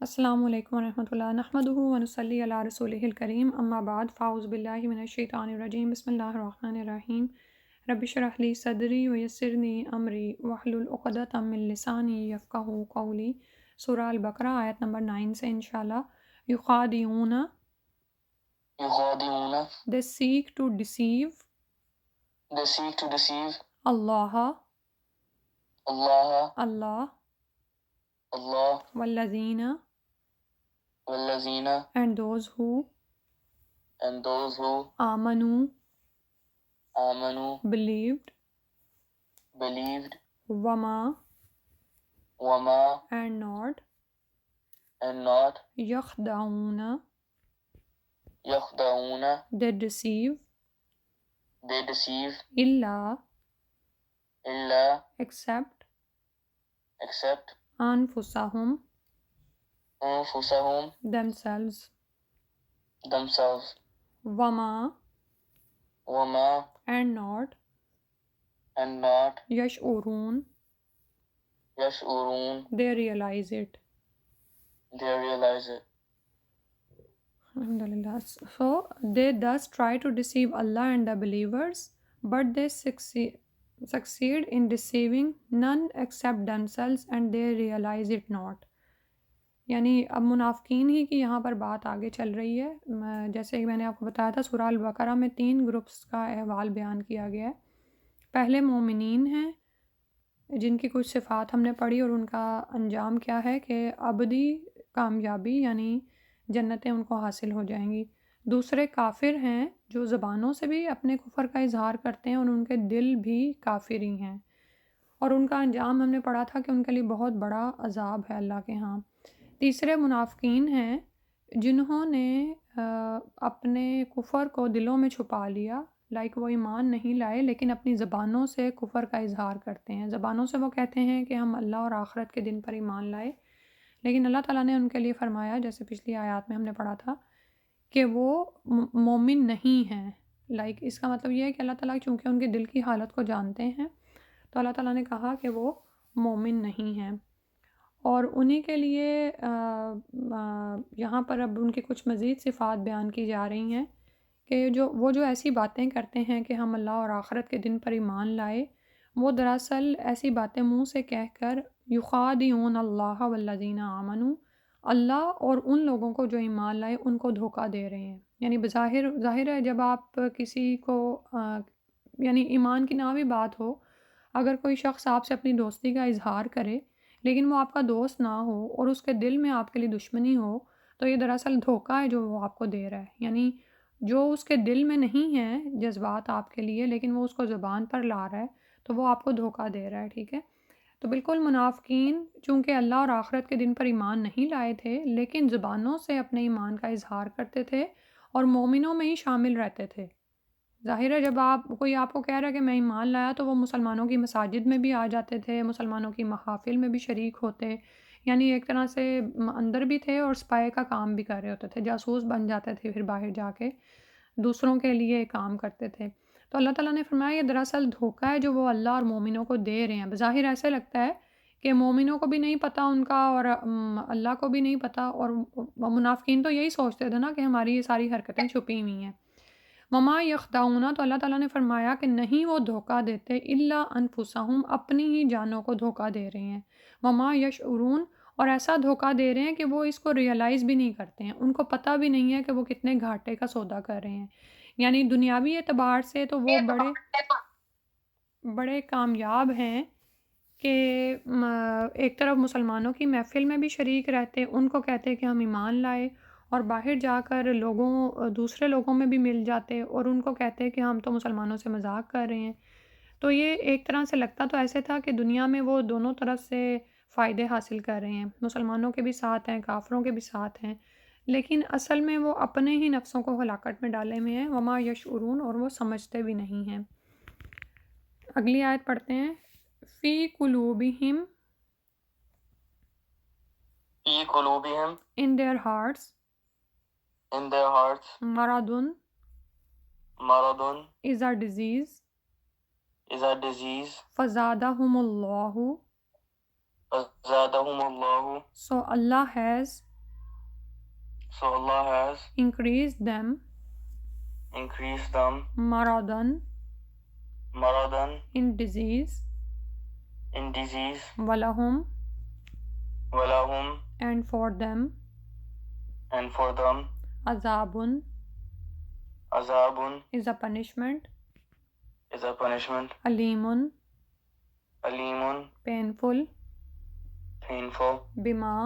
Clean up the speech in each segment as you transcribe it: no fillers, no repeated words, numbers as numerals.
السلام علیکم ورحمۃ اللہ نحمدہ ونصلی علی رسولہ الکریم اما بعد فاعوذ باللہ من الشیطان الرجیم بسم اللہ الرحمن الرحیم رب اشرح لی صدری ویسرنی امری واحلل عقدۃ من لسانی یفقہوا قولی۔ سورہ البقرہ آیت نمبر 9 سے انشاءاللہ۔ یخادعون یخادعون they seek to deceive they seek to deceive Allah Allah Allah Allah والذین والذین and those who آمنوا آمنوا believed believed وما وما and not یخدعون یخدعون they deceive الا except انفسہم themselves وما وما and not یشعرون یشعرون they realize it. they realize it. Alhamdulillah. So they thus try to deceive Allah and the believers, but they succeed in deceiving none except themselves and they realize it not. یعنی اب منافقین ہی کی یہاں پر بات آگے چل رہی ہے۔ جیسے کہ میں نے آپ کو بتایا تھا سورہ البقرہ میں 3 گروپس کا احوال بیان کیا گیا ہے۔ پہلے مومنین ہیں جن کی کچھ صفات ہم نے پڑھی اور ان کا انجام کیا ہے کہ ابدی کامیابی یعنی جنتیں ان کو حاصل ہو جائیں گی۔ دوسرے کافر ہیں جو زبانوں سے بھی اپنے کفر کا اظہار کرتے ہیں اور ان کے دل بھی کافر ہی ہیں، اور ان کا انجام ہم نے پڑھا تھا کہ ان کے لیے بہت بڑا عذاب ہے اللہ کے ہاں۔ تیسرے منافقین ہیں جنہوں نے اپنے کفر کو دلوں میں چھپا لیا، وہ ایمان نہیں لائے لیکن اپنی زبانوں سے کفر کا اظہار کرتے ہیں۔ زبانوں سے وہ کہتے ہیں کہ ہم اللہ اور آخرت کے دن پر ایمان لائے، لیکن اللہ تعالیٰ نے ان کے لیے فرمایا جیسے پچھلی آیات میں ہم نے پڑھا تھا کہ وہ مومن نہیں ہیں۔ اس کا مطلب یہ ہے کہ اللہ تعالیٰ چونکہ ان کے دل کی حالت کو جانتے ہیں تو اللہ تعالیٰ نے کہا کہ وہ مومن نہیں ہیں، اور انہی کے لیے یہاں پر اب ان کی کچھ مزید صفات بیان کی جا رہی ہیں کہ وہ جو ایسی باتیں کرتے ہیں کہ ہم اللہ اور آخرت کے دن پر ایمان لائے، وہ دراصل ایسی باتیں منہ سے کہہ کر یخادعون اللہ والذین آمنوا، اللہ اور ان لوگوں کو جو ایمان لائے ان کو دھوکہ دے رہے ہیں۔ یعنی ظاہر ہے جب آپ کسی کو یعنی ایمان کی نہ بھی بات ہو، اگر کوئی شخص آپ سے اپنی دوستی کا اظہار کرے لیکن وہ آپ کا دوست نہ ہو اور اس کے دل میں آپ کے لیے دشمنی ہو، تو یہ دراصل دھوکہ ہے جو وہ آپ کو دے رہا ہے۔ یعنی جو اس کے دل میں نہیں ہے جذبات آپ کے لیے لیکن وہ اس کو زبان پر لا رہا ہے تو وہ آپ کو دھوکہ دے رہا ہے، ٹھیک ہے؟ تو بالکل منافقین چونکہ اللہ اور آخرت کے دن پر ایمان نہیں لائے تھے لیکن زبانوں سے اپنے ایمان کا اظہار کرتے تھے اور مومنوں میں ہی شامل رہتے تھے۔ ظاہر ہے جب کوئی آپ کو کہہ رہا ہے کہ میں ایمان لایا تو وہ مسلمانوں کی مساجد میں بھی آ جاتے تھے، مسلمانوں کی محافل میں بھی شریک ہوتے، یعنی ایک طرح سے اندر بھی تھے اور اسپائی کا کام بھی کر رہے ہوتے تھے، جاسوس بن جاتے تھے، پھر باہر جا کے دوسروں کے لیے کام کرتے تھے۔ تو اللہ تعالیٰ نے فرمایا یہ دراصل دھوکہ ہے جو وہ اللہ اور مومنوں کو دے رہے ہیں۔ بظاہر ایسے لگتا ہے کہ مومنوں کو بھی نہیں پتہ ان کا اور اللہ کو بھی نہیں پتہ، اور منافقین تو یہی سوچتے تھے نا کہ ہماری یہ ساری حرکتیں چھپی ہوئی ہیں۔ وما یخدعون، تو اللہ تعالیٰ نے فرمایا کہ نہیں وہ دھوکہ دیتے الا انفسہم، اپنی ہی جانوں کو دھوکہ دے رہے ہیں۔ وما یشعرون، اور ایسا دھوکہ دے رہے ہیں کہ وہ اس کو ریئلائز بھی نہیں کرتے ہیں، ان کو پتہ بھی نہیں ہے کہ وہ کتنے گھاٹے کا سودا کر رہے ہیں۔ یعنی دنیاوی اعتبار سے تو وہ بڑے کامیاب ہیں کہ ایک طرف مسلمانوں کی محفل میں بھی شریک رہتے، ان کو کہتے کہ ہم ایمان لائے، اور باہر جا کر دوسرے لوگوں میں بھی مل جاتے اور ان کو کہتے کہ ہم تو مسلمانوں سے مذاق کر رہے ہیں۔ تو یہ ایک طرح سے لگتا تو ایسے تھا کہ دنیا میں وہ دونوں طرف سے فائدے حاصل کر رہے ہیں، مسلمانوں کے بھی ساتھ ہیں، کافروں کے بھی ساتھ ہیں، لیکن اصل میں وہ اپنے ہی نفسوں کو ہلاکت میں ڈالے ہوئے ہیں۔ وما یشعرون، اور وہ سمجھتے بھی نہیں ہیں۔ اگلی آیت پڑھتے ہیں۔ فی قلوبہم، in their hearts، مرض is a disease، فزادہم اللہ، زادهم الله. So Allah has So Allah has increased them increased them maradan maradan in disease, in disease, walahum walahum and for them and for them azabun azabun is a punishment, is a punishment, alimun alimun painful, painful, bima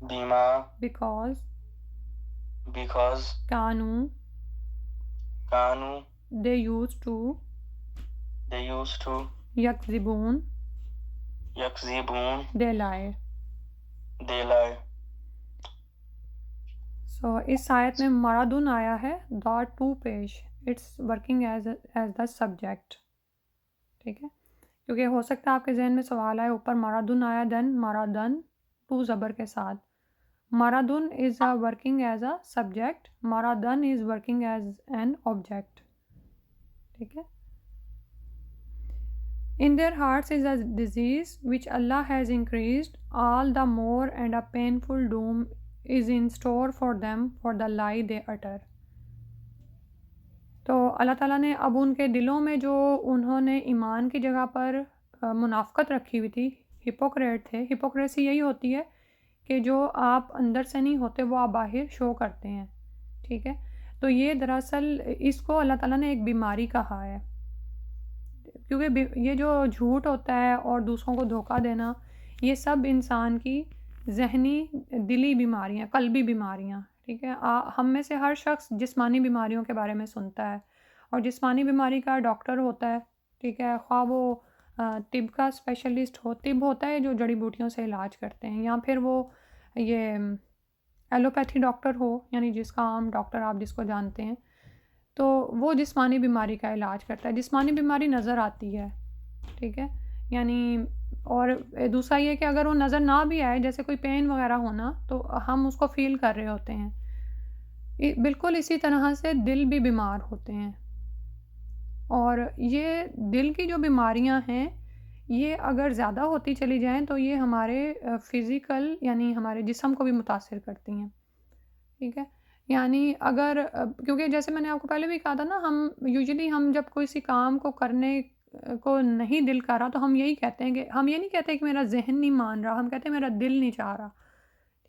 bima because, because kanu kanu they used to, yakzibun yakzibun they lie. they lie. So اس آیت میں مرادن آیا ہے ڈاٹ ٹو پیش، it's working as the subject, ٹھیک ہے، کیونکہ ہو سکتا ہے آپ کے ذہن میں سوال آئے اوپر مرادن آیا دین مرادن ٹو زبر کے ساتھ، مرادن is working as a subject, مرادن is working as an object, ٹھیک ہے. In their hearts is a disease which Allah has increased, all the more, and a painful doom is in store for them for the lie they utter. تو اللہ تعالیٰ نے اب ان کے دلوں میں جو انہوں نے ایمان کی جگہ پر منافقت رکھی ہوئی تھی، ہپوکریٹ تھے، ہپوکریسی یہی ہوتی ہے کہ جو آپ اندر سے نہیں ہوتے وہ آپ باہر شو کرتے ہیں، ٹھیک ہے. تو یہ دراصل اس کو اللہ تعالیٰ نے ایک بیماری کہا ہے، کیونکہ یہ جو جھوٹ ہوتا ہے اور دوسروں کو دھوکہ دینا، یہ سب انسان کی ذہنی دلی بیماریاں، قلبی بیماریاں، ٹھیک ہے. ہم میں سے ہر شخص جسمانی بیماریوں کے بارے میں سنتا ہے، اور جسمانی بیماری کا ڈاکٹر ہوتا ہے، ٹھیک ہے، خواہ وہ طب کا اسپیشلسٹ ہو، طب ہوتا ہے جو جڑی بوٹیوں سے علاج کرتے ہیں، یا پھر وہ یہ ایلوپیتھی ڈاکٹر ہو، یعنی جس کا عام ڈاکٹر آپ جس کو جانتے ہیں، تو وہ جسمانی بیماری کا علاج کرتا ہے. جسمانی بیماری نظر آتی ہے، ٹھیک ہے، یعنی اور دوسرا یہ کہ اگر وہ نظر نہ بھی آئے، جیسے کوئی پین وغیرہ ہونا، تو ہم اس کو فیل کر رہے ہوتے ہیں. بالکل اسی طرح سے دل بھی بیمار ہوتے ہیں، اور یہ دل کی جو بیماریاں ہیں یہ اگر زیادہ ہوتی چلی جائیں تو یہ ہمارے فزیکل یعنی ہمارے جسم کو بھی متاثر کرتی ہیں، ٹھیک ہے. یعنی اگر کیونکہ جیسے میں نے آپ کو پہلے بھی کہا تھا نا، ہم یوزلی ہم جب کسی کام کو کرنے کو نہیں دل کر رہا تو ہم یہی کہتے ہیں، کہ ہم یہ نہیں کہتے کہ میرا ذہن نہیں مان رہا، ہم کہتے ہیں میرا دل نہیں چاہ رہا،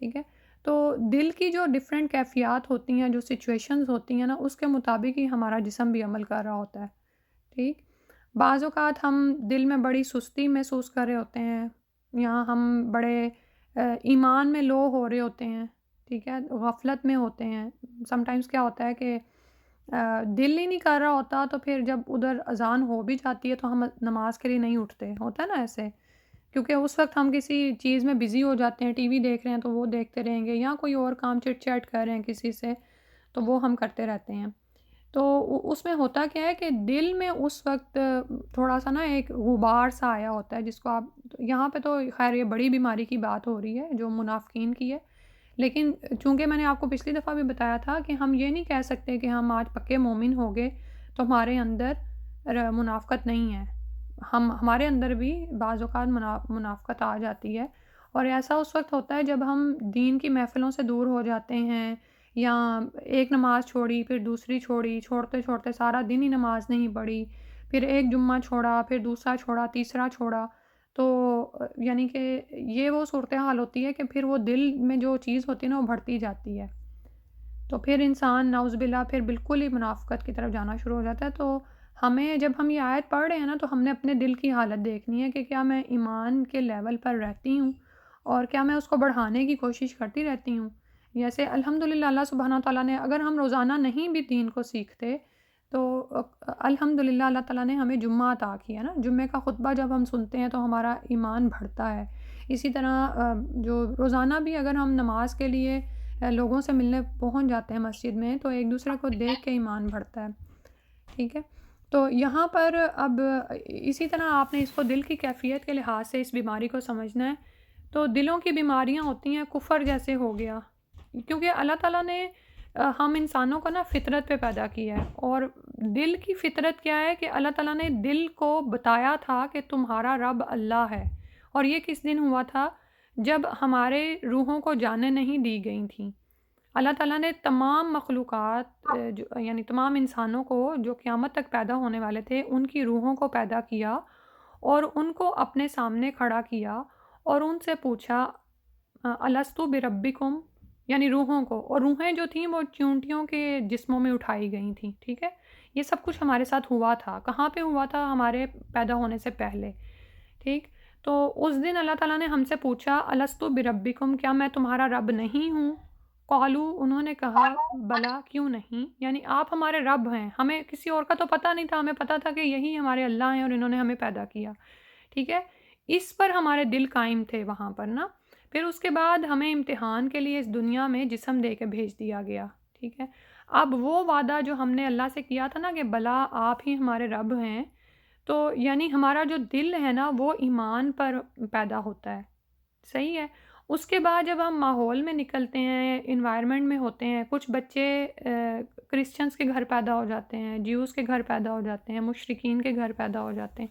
ٹھیک ہے. تو دل کی جو ڈفرینٹ کیفیات ہوتی ہیں، جو سچویشنز ہوتی ہیں نا، اس کے مطابق ہی ہمارا جسم بھی عمل کر رہا ہوتا ہے، ٹھیک. بعض اوقات ہم دل میں بڑی سستی محسوس کر رہے ہوتے ہیں، یا ہم بڑے ایمان میں لو ہو رہے ہوتے ہیں، ٹھیک ہے، غفلت میں ہوتے ہیں. سم ٹائمز کیا ہوتا ہے کہ دل ہی نہیں کر رہا ہوتا، تو پھر جب ادھر اذان ہو بھی جاتی ہے تو ہم نماز کے لیے نہیں اٹھتے، ہوتا ہے نا ایسے، کیونکہ اس وقت ہم کسی چیز میں بزی ہو جاتے ہیں، ٹی وی دیکھ رہے ہیں تو وہ دیکھتے رہیں گے، یا کوئی اور کام چٹ چیٹ کر رہے ہیں کسی سے، تو وہ ہم کرتے رہتے ہیں. تو اس میں ہوتا کیا ہے کہ دل میں اس وقت تھوڑا سا نا ایک غبار سا آیا ہوتا ہے، جس کو آپ یہاں پہ تو خیر یہ بڑی بیماری کی بات ہو رہی ہے جو منافقین کی ہے، لیکن چونکہ میں نے آپ کو پچھلی دفعہ بھی بتایا تھا کہ ہم یہ نہیں کہہ سکتے کہ ہم آج پکے مومن ہو گئے تو ہمارے اندر منافقت نہیں ہے. ہمارے اندر بھی بعض اوقات منافقت آ جاتی ہے، اور ایسا اس وقت ہوتا ہے جب ہم دین کی محفلوں سے دور ہو جاتے ہیں، یا ایک نماز چھوڑی پھر دوسری چھوڑی، چھوڑتے چھوڑتے سارا دن ہی نماز نہیں پڑھی، پھر ایک جمعہ چھوڑا، پھر دوسرا چھوڑا، تیسرا چھوڑا، تو یعنی کہ یہ وہ صورتحال ہوتی ہے کہ پھر وہ دل میں جو چیز ہوتی ہے نا وہ بڑھتی جاتی ہے، تو پھر انسان نعوذ باللہ پھر بالکل ہی منافقت کی طرف جانا شروع ہو جاتا ہے. تو ہمیں جب ہم یہ آیت پڑھ رہے ہیں نا، تو ہم نے اپنے دل کی حالت دیکھنی ہے کہ کیا میں ایمان کے لیول پر رہتی ہوں، اور کیا میں اس کو بڑھانے کی کوشش کرتی رہتی ہوں. جیسے الحمدللہ اللہ سبحانہ تعالیٰ نے، اگر ہم روزانہ نہیں بھی دین کو سیکھتے تو الحمدللہ اللہ تعالیٰ نے ہمیں جمعہ عطا کیا نا، جمعے کا خطبہ جب ہم سنتے ہیں تو ہمارا ایمان بڑھتا ہے. اسی طرح جو روزانہ بھی اگر ہم نماز کے لیے لوگوں سے ملنے پہنچ جاتے ہیں مسجد میں، تو ایک دوسرے کو دیکھ کے ایمان بڑھتا ہے، ٹھیک ہے. تو یہاں پر اب اسی طرح آپ نے اس کو دل کی کیفیت کے لحاظ سے اس بیماری کو سمجھنا ہے. تو دلوں کی بیماریاں ہوتی ہیں، کفر جیسے ہو گیا، کیونکہ اللہ تعالیٰ نے ہم انسانوں کو نا فطرت پہ پیدا کیا ہے، اور دل کی فطرت کیا ہے کہ اللہ تعالیٰ نے دل کو بتایا تھا کہ تمہارا رب اللہ ہے، اور یہ کس دن ہوا تھا؟ جب ہمارے روحوں کو جانیں نہیں دی گئی تھیں۔ اللہ تعالیٰ نے تمام مخلوقات یعنی تمام انسانوں کو جو قیامت تک پیدا ہونے والے تھے ان کی روحوں کو پیدا کیا اور ان کو اپنے سامنے کھڑا کیا اور ان سے پوچھا الستو بربکم، یعنی روحوں کو، اور روحیں جو تھیں وہ چونٹیوں کے جسموں میں اٹھائی گئی تھیں، ٹھیک ہے؟ یہ سب کچھ ہمارے ساتھ ہوا تھا۔ کہاں پہ ہوا تھا؟ ہمارے پیدا ہونے سے پہلے، ٹھیک؟ تو اس دن اللہ تعالیٰ نے ہم سے پوچھا الستو بربکم، کیا میں تمہارا رب نہیں ہوں؟ قالو، انہوں نے کہا بلا، کیوں نہیں، یعنی آپ ہمارے رب ہیں۔ ہمیں کسی اور کا تو پتہ نہیں تھا، ہمیں پتہ تھا کہ یہی ہمارے اللہ ہیں اور انہوں نے ہمیں پیدا کیا، ٹھیک ہے؟ اس پر ہمارے دل قائم تھے وہاں پر نا۔ پھر اس کے بعد ہمیں امتحان کے لیے اس دنیا میں جسم دے کے بھیج دیا گیا، ٹھیک ہے؟ اب وہ وعدہ جو ہم نے اللہ سے کیا تھا نا کہ بلا آپ ہی ہمارے رب ہیں، تو یعنی ہمارا جو دل ہے نا وہ ایمان پر پیدا ہوتا ہے، صحیح ہے؟ اس کے بعد جب ہم ماحول میں نکلتے ہیں، انوائرمنٹ میں ہوتے ہیں، کچھ بچے کرسچنس کے گھر پیدا ہو جاتے ہیں، جیوز کے گھر پیدا ہو جاتے ہیں، مشرکین کے گھر پیدا ہو جاتے ہیں،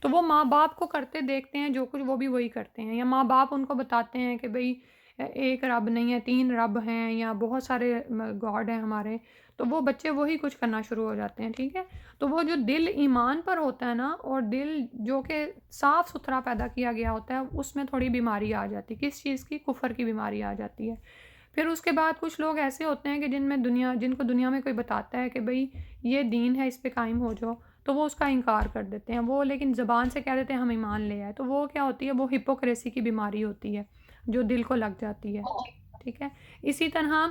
تو وہ ماں باپ کو کرتے دیکھتے ہیں جو کچھ وہ بھی وہی کرتے ہیں، یا ماں باپ ان کو بتاتے ہیں کہ بھئی ایک رب نہیں ہے، 3 رب ہیں، یا بہت سارے گاڈ ہیں ہمارے، تو وہ بچے وہی کچھ کرنا شروع ہو جاتے ہیں، ٹھیک ہے؟ تو وہ جو دل ایمان پر ہوتا ہے نا، اور دل جو کہ صاف ستھرا پیدا کیا گیا ہوتا ہے، اس میں تھوڑی بیماری آ جاتی ہے۔ کس چیز کی؟ کفر کی بیماری آ جاتی ہے۔ پھر اس کے بعد کچھ لوگ ایسے ہوتے ہیں کہ جن کو دنیا میں کوئی بتاتا ہے کہ بھئی یہ دین ہے، اس پہ قائم ہو جاؤ، تو وہ اس کا انکار کر دیتے ہیں، وہ لیکن زبان سے کہہ دیتے ہیں ہم ایمان لے آئے، تو وہ کیا ہوتی ہے؟ وہ ہپوکریسی کی بیماری ہوتی ہے جو دل کو لگ جاتی ہے، ٹھیک ہے؟ اسی طرح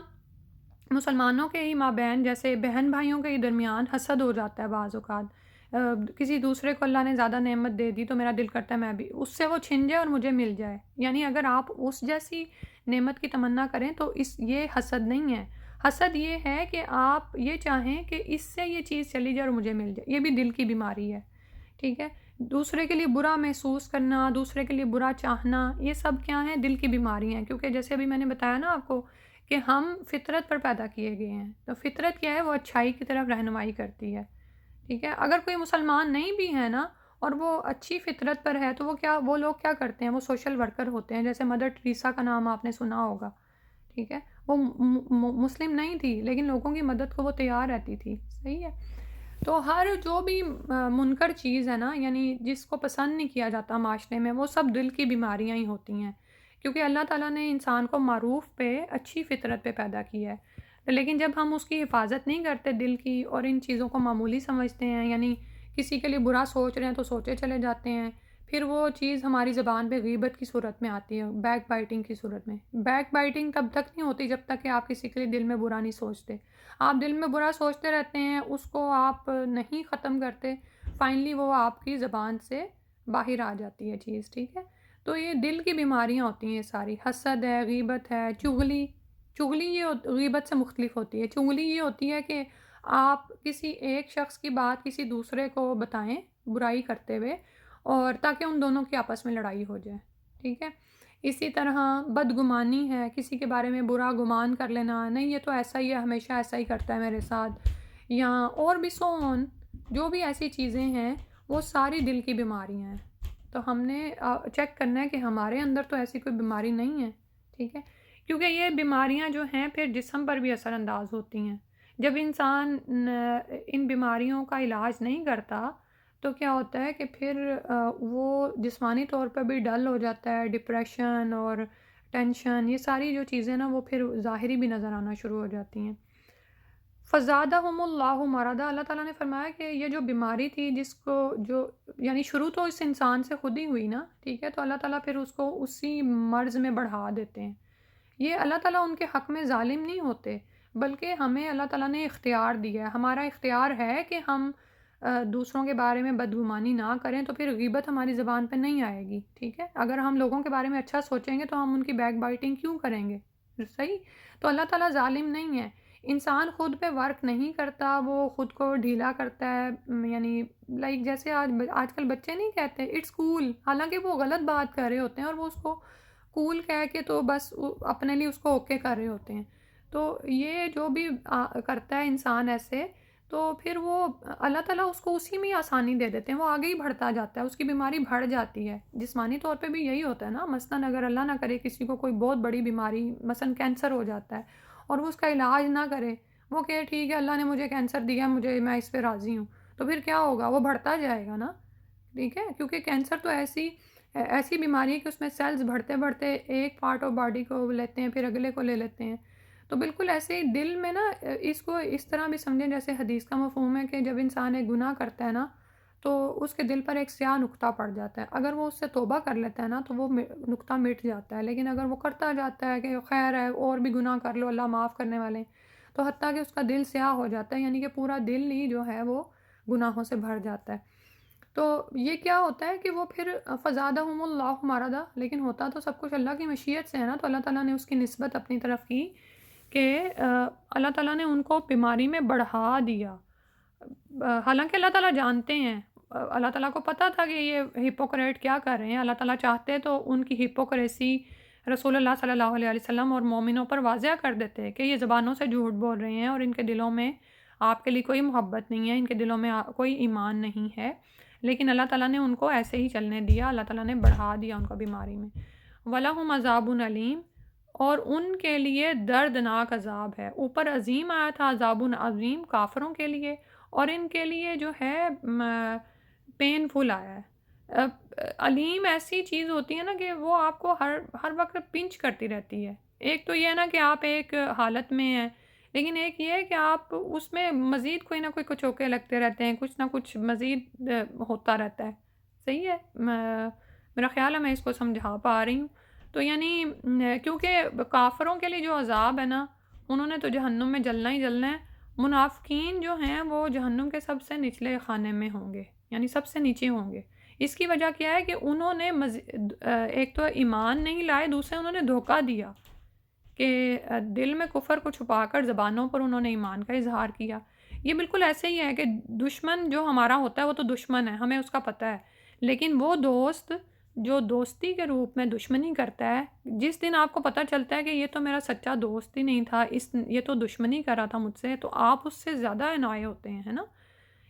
مسلمانوں کے ہی مابین، جیسے بہن بھائیوں کے ہی درمیان حسد ہو جاتا ہے بعض اوقات۔ کسی دوسرے کو اللہ نے زیادہ نعمت دے دی تو میرا دل کرتا ہے میں بھی اس سے وہ چھن جائے اور مجھے مل جائے، یعنی اگر آپ اس جیسی نعمت کی تمنا کریں تو یہ حسد نہیں ہے۔ حسد یہ ہے کہ آپ یہ چاہیں کہ اس سے یہ چیز چلی جائے اور مجھے مل جائے، یہ بھی دل کی بیماری ہے، ٹھیک ہے؟ دوسرے کے لیے برا محسوس کرنا، دوسرے کے لیے برا چاہنا، یہ سب کیا ہیں؟ دل کی بیماری ہیں، کیونکہ جیسے ابھی میں نے بتایا نا آپ کو کہ ہم فطرت پر پیدا کیے گئے ہیں، تو فطرت کیا ہے؟ وہ اچھائی کی طرف رہنمائی کرتی ہے، ٹھیک ہے؟ اگر کوئی مسلمان نہیں بھی ہے نا اور وہ اچھی فطرت پر ہے تو وہ لوگ کیا کرتے ہیں؟ وہ سوشل ورکر ہوتے ہیں، جیسے مدر ٹریسا کا نام آپ نے سنا ہوگا، ٹھیک ہے؟ وہ مسلم نہیں تھی لیکن لوگوں کی مدد کو وہ تیار رہتی تھی، صحیح ہے؟ تو ہر جو بھی منکر چیز ہے نا، یعنی جس کو پسند نہیں کیا جاتا معاشرے میں، وہ سب دل کی بیماریاں ہی ہوتی ہیں، کیونکہ اللہ تعالیٰ نے انسان کو معروف پہ، اچھی فطرت پہ پیدا کیا ہے، لیکن جب ہم اس کی حفاظت نہیں کرتے دل کی اور ان چیزوں کو معمولی سمجھتے ہیں، یعنی کسی کے لیے برا سوچ رہے ہیں تو سوچے چلے جاتے ہیں، پھر وہ چیز ہماری زبان پہ غیبت کی صورت میں آتی ہے، بیک بائٹنگ کی صورت میں۔ بیک بائٹنگ تب تک نہیں ہوتی جب تک کہ آپ کسی کے لیے دل میں برا نہیں سوچتے، آپ دل میں برا سوچتے رہتے ہیں، اس کو آپ نہیں ختم کرتے، فائنلی وہ آپ کی زبان سے باہر آ جاتی ہے چیز، ٹھیک ہے؟ تو یہ دل کی بیماریاں ہوتی ہیں ساری، حسد ہے، غیبت ہے، چغلی۔ چغلی یہ غیبت سے مختلف ہوتی ہے۔ چغلی یہ ہوتی ہے کہ آپ کسی ایک شخص کی بات کسی دوسرے کو بتائیں برائی کرتے ہوئے، اور تاکہ ان دونوں کی آپس میں لڑائی ہو جائے، ٹھیک ہے؟ اسی طرح بدگمانی ہے، کسی کے بارے میں برا گمان کر لینا، نہیں یہ تو ایسا ہی ہے، ہمیشہ ایسا ہی کرتا ہے میرے ساتھ، یا اور بھی سون جو بھی ایسی چیزیں ہیں وہ ساری دل کی بیماریاں ہیں۔ تو ہم نے چیک کرنا ہے کہ ہمارے اندر تو ایسی کوئی بیماری نہیں ہے، ٹھیک ہے؟ کیونکہ یہ بیماریاں جو ہیں پھر جسم پر بھی اثر انداز ہوتی ہیں۔ جب انسان ان بیماریوں کا علاج نہیں کرتا تو کیا ہوتا ہے کہ پھر وہ جسمانی طور پر بھی ڈل ہو جاتا ہے، ڈپریشن اور ٹینشن، یہ ساری جو چیزیں نا وہ پھر ظاہری بھی نظر آنا شروع ہو جاتی ہیں۔ فزادہم اللہ مرضا، اللہ تعالیٰ نے فرمایا کہ یہ جو بیماری تھی جس کو جو یعنی شروع تو اس انسان سے خود ہی ہوئی نا، ٹھیک ہے؟ تو اللہ تعالیٰ پھر اس کو اسی مرض میں بڑھا دیتے ہیں۔ یہ اللہ تعالیٰ ان کے حق میں ظالم نہیں ہوتے، بلکہ ہمیں اللہ تعالیٰ نے اختیار دیا ہے، ہمارا اختیار ہے کہ ہم دوسروں کے بارے میں بدگمانی نہ کریں، تو پھر غیبت ہماری زبان پہ نہیں آئے گی، ٹھیک ہے؟ اگر ہم لوگوں کے بارے میں اچھا سوچیں گے تو ہم ان کی بیک بائٹنگ کیوں کریں گے؟ صحیح؟ تو اللہ تعالیٰ ظالم نہیں ہے، انسان خود پہ ورک نہیں کرتا، وہ خود کو ڈھیلا کرتا ہے، یعنی لائک جیسے آج کل بچے نہیں کہتے اٹس کول، حالانکہ وہ غلط بات کر رہے ہوتے ہیں اور وہ اس کو کول کہہ کے تو بس اپنے لیے اس کو اوکے کر رہے ہوتے ہیں۔ تو یہ جو بھی کرتا ہے انسان ایسے، تو پھر وہ اللہ تعالیٰ اس کو اسی میں آسانی دے دیتے ہیں، وہ آگے ہی بڑھتا جاتا ہے، اس کی بیماری بڑھ جاتی ہے۔ جسمانی طور پہ بھی یہی ہوتا ہے نا، مثلاً اگر اللہ نہ کرے کسی کو کوئی بہت بڑی بیماری مثلاً کینسر ہو جاتا ہے اور وہ اس کا علاج نہ کرے، وہ کہ ٹھیک ہے اللہ نے مجھے کینسر دیا، میں اس پہ راضی ہوں، تو پھر کیا ہوگا؟ وہ بڑھتا جائے گا نا، ٹھیک ہے؟ کیونکہ کینسر تو ایسی بیماری ہے کہ اس میں سیلز بڑھتے بڑھتے ایک پارٹ آف باڈی کو لیتے ہیں، پھر اگلے کو لے لیتے ہیں۔ تو بالکل ایسے ہی دل میں نا اس کو اس طرح بھی سمجھیں جیسے حدیث کا مفہوم ہے کہ جب انسان ایک گناہ کرتا ہے نا تو اس کے دل پر ایک سیاہ نقطہ پڑ جاتا ہے، اگر وہ اس سے توبہ کر لیتا ہے نا تو وہ نقطہ مٹ جاتا ہے، لیکن اگر وہ کرتا جاتا ہے کہ خیر ہے اور بھی گناہ کر لو اللہ معاف کرنے والے ہیں، تو حتیٰ کہ اس کا دل سیاہ ہو جاتا ہے، یعنی کہ پورا دل ہی جو ہے وہ گناہوں سے بھر جاتا ہے۔ تو یہ کیا ہوتا ہے کہ وہ پھر فزادہم اللہ مرضا، لیکن ہوتا تو سب کچھ اللہ کی مشیت سے ہے نا، تو اللہ تعالیٰ نے اس کی نسبت اپنی طرف کی کہ اللہ تعالیٰ نے ان کو بیماری میں بڑھا دیا۔ حالانکہ اللہ تعالیٰ جانتے ہیں، اللہ تعالیٰ کو پتہ تھا کہ یہ ہپوکریٹ کیا کر رہے ہیں، اللہ تعالیٰ چاہتے تو ان کی ہپوکریسی رسول اللہ صلی اللہ علیہ وسلم اور مومنوں پر واضح کر دیتے کہ یہ زبانوں سے جھوٹ بول رہے ہیں اور ان کے دلوں میں آپ کے لیے کوئی محبت نہیں ہے، ان کے دلوں میں کوئی ایمان نہیں ہے، لیکن اللہ تعالیٰ نے ان کو ایسے ہی چلنے دیا، اللہ تعالیٰ نے بڑھا دیا ان کو بیماری میں۔ وَلَهُمْ عَذَابٌ عَلِيمٌ، اور ان کے لیے دردناک عذاب ہے۔ اوپر عظیم آیا تھا، عذاب عظیم کافروں کے لیے، اور ان کے لیے جو ہے پینفل آیا ہے۔ علیم ایسی چیز ہوتی ہے نا کہ وہ آپ کو ہر وقت پنچ کرتی رہتی ہے۔ ایک تو یہ ہے نا کہ آپ ایک حالت میں ہیں، لیکن ایک یہ ہے کہ آپ اس میں مزید کوئی نہ کوئی کچوکے لگتے رہتے ہیں، کچھ نہ کچھ مزید ہوتا رہتا ہے۔ صحیح ہے، میرا خیال ہے میں اس کو سمجھا پا رہی ہوں۔ تو یعنی کیونکہ کافروں کے لیے جو عذاب ہے نا، انہوں نے تو جہنم میں جلنا ہی جلنا ہے۔ منافقین جو ہیں وہ جہنم کے سب سے نچلے خانے میں ہوں گے، یعنی سب سے نیچے ہوں گے۔ اس کی وجہ کیا ہے کہ انہوں نے ایک تو ایمان نہیں لائے، دوسرے انہوں نے دھوکہ دیا کہ دل میں کفر کو چھپا کر زبانوں پر انہوں نے ایمان کا اظہار کیا۔ یہ بالکل ایسے ہی ہے کہ دشمن جو ہمارا ہوتا ہے وہ تو دشمن ہے، ہمیں اس کا پتہ ہے، لیکن وہ دوست جو دوستی کے روپ میں دشمنی کرتا ہے، جس دن آپ کو پتہ چلتا ہے کہ یہ تو میرا سچا دوست ہی نہیں تھا، یہ تو دشمنی کر رہا تھا مجھ سے، تو آپ اس سے زیادہ انوئے ہوتے ہیں، ہے نا؟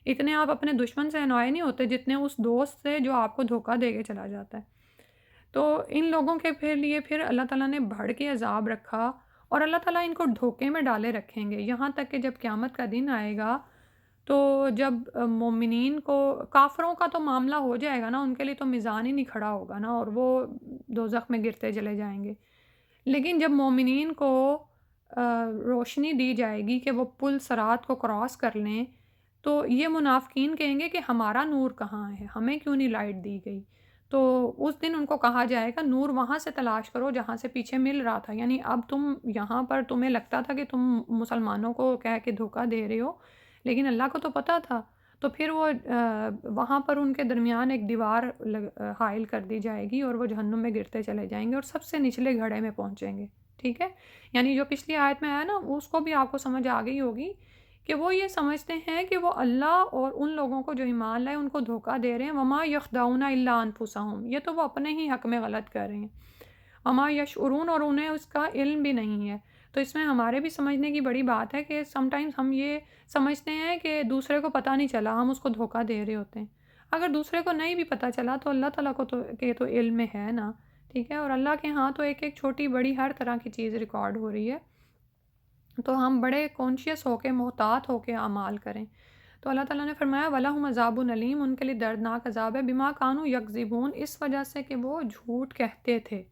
اتنے آپ اپنے دشمن سے انوئے نہیں ہوتے جتنے اس دوست سے جو آپ کو دھوکہ دے کے چلا جاتا ہے۔ تو ان لوگوں کے لیے پھر اللہ تعالیٰ نے بڑھ کے عذاب رکھا، اور اللہ تعالیٰ ان کو دھوکے میں ڈالے رکھیں گے یہاں تک کہ جب قیامت کا دن آئے گا تو جب مومنین کو، کافروں کا تو معاملہ ہو جائے گا نا، ان کے لیے تو میزان ہی نہیں کھڑا ہوگا نا، اور وہ دوزخ میں گرتے چلے جائیں گے، لیکن جب مومنین کو روشنی دی جائے گی کہ وہ پل صراط کو کراس کر لیں، تو یہ منافقین کہیں گے کہ ہمارا نور کہاں ہے، ہمیں کیوں نہیں لائٹ دی گئی؟ تو اس دن ان کو کہا جائے گا نور وہاں سے تلاش کرو جہاں سے پیچھے مل رہا تھا، یعنی اب تم یہاں پر تمہیں لگتا تھا کہ تم مسلمانوں کو کہہ کے دھوکہ دے رہے ہو، لیکن اللہ کو تو پتہ تھا، تو پھر وہ وہاں پر ان کے درمیان ایک دیوار حائل کر دی جائے گی اور وہ جہنم میں گرتے چلے جائیں گے اور سب سے نچلے گھڑے میں پہنچیں گے، ٹھیک ہے؟ یعنی جو پچھلی آیت میں آیا نا اس کو بھی آپ کو سمجھ آ گئی ہوگی کہ وہ یہ سمجھتے ہیں کہ وہ اللہ اور ان لوگوں کو جو ایمان لائے ان کو دھوکہ دے رہے ہیں، وما یخدعون الا انفسہم، یہ تو وہ اپنے ہی حق میں غلط کر رہے ہیں، وما یشعرون، اور انہیں اس کا علم بھی نہیں ہے۔ تو اس میں ہمارے بھی سمجھنے کی بڑی بات ہے کہ سم ٹائمز ہم یہ سمجھتے ہیں کہ دوسرے کو پتہ نہیں چلا، ہم اس کو دھوکہ دے رہے ہوتے ہیں۔ اگر دوسرے کو نہیں بھی پتہ چلا تو اللہ تعالیٰ کو تو علم میں ہے نا، ٹھیک ہے؟ اور اللہ کے ہاں تو ایک ایک چھوٹی بڑی ہر طرح کی چیز ریکارڈ ہو رہی ہے، تو ہم بڑے کانشیس ہو کے، محتاط ہو کے اعمال کریں۔ تو اللہ تعالیٰ نے فرمایا وَلَهُمْ عَذَابٌ عَلِيمٌ، ان کے لیے دردناک عذاب ہے، بما کانوا یکذبون، اس وجہ سے کہ وہ جھوٹ کہتے تھے،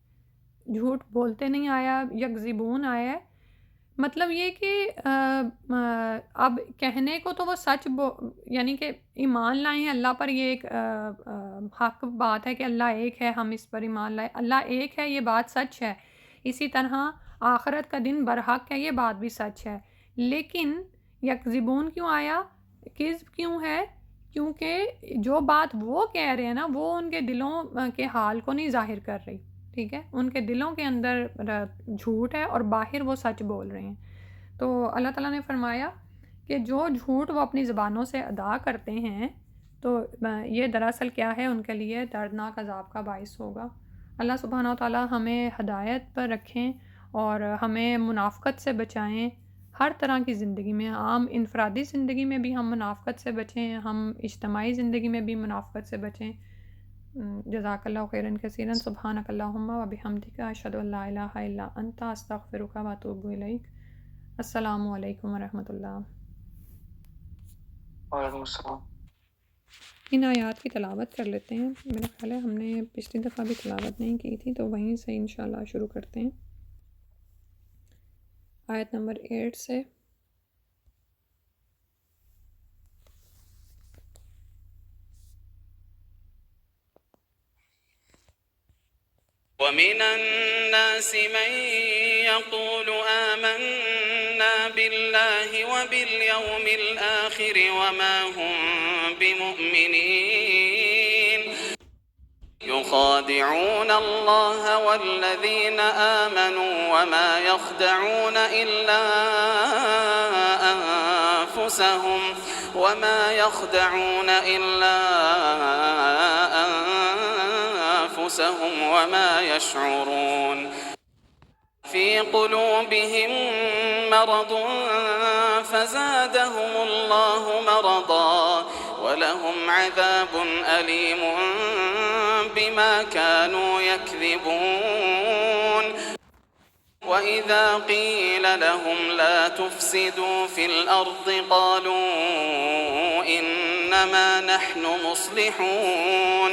جھوٹ بولتے نہیں آیا، یکذبون آیا ہے، مطلب یہ کہ اب کہنے کو تو وہ سچ یعنی کہ ایمان لائے ہیں اللہ پر، یہ ایک حق بات ہے کہ اللہ ایک ہے، ہم اس پر ایمان لائے، اللہ ایک ہے، یہ بات سچ ہے، اسی طرح آخرت کا دن برحق ہے، یہ بات بھی سچ ہے، لیکن یکذبون کیوں آیا؟ کذب کیوں ہے؟ کیونکہ جو بات وہ کہہ رہے ہیں نا وہ ان کے دلوں کے حال کو نہیں ظاہر کر رہی، ٹھیک ہے؟ ان کے دلوں کے اندر جھوٹ ہے اور باہر وہ سچ بول رہے ہیں۔ تو اللہ تعالیٰ نے فرمایا کہ جو جھوٹ وہ اپنی زبانوں سے ادا کرتے ہیں تو یہ دراصل کیا ہے، ان کے لیے دردناک عذاب کا باعث ہوگا۔ اللہ سبحانہ و تعالیٰ ہمیں ہدایت پر رکھیں اور ہمیں منافقت سے بچائیں، ہر طرح کی زندگی میں، عام انفرادی زندگی میں بھی ہم منافقت سے بچیں، ہم اجتماعی زندگی میں بھی منافقت سے بچیں۔ جزاک اللہ خیرا کثیرا، سبحانک اللہم و بحمدک، اشہد ان لا الہ الا انت، استغفرک و اتوب الیک۔ السلام علیکم ورحمۃ اللہ۔ وعلیکم السلام۔ ان آیات کی تلاوت کر لیتے ہیں، میرا خیال ہے ہم نے پچھلی دفعہ بھی تلاوت نہیں کی تھی، تو وہیں سے انشاءاللہ شروع کرتے ہیں، آیت نمبر 8 سے۔ ومن الناس من يقول آمنا بالله وباليوم الآخر وما هم بمؤمنين يخادعون الله والذين آمنوا وما يخدعون إلا أنفسهم وما يشعرون في قلوبهم مرض فزادهم الله مرضا ولهم عذاب أليم بما كانوا يكذبون وإذا قيل لهم لا تفسدوا في الأرض قالوا إنما نحن مصلحون۔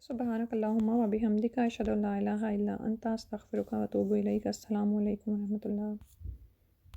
سبحانک اللہم و بحمدک، اشہد ان لا الہ الا انت، استغفرک و اتوب الیک۔ السلام علیکم ورحمۃ اللہ۔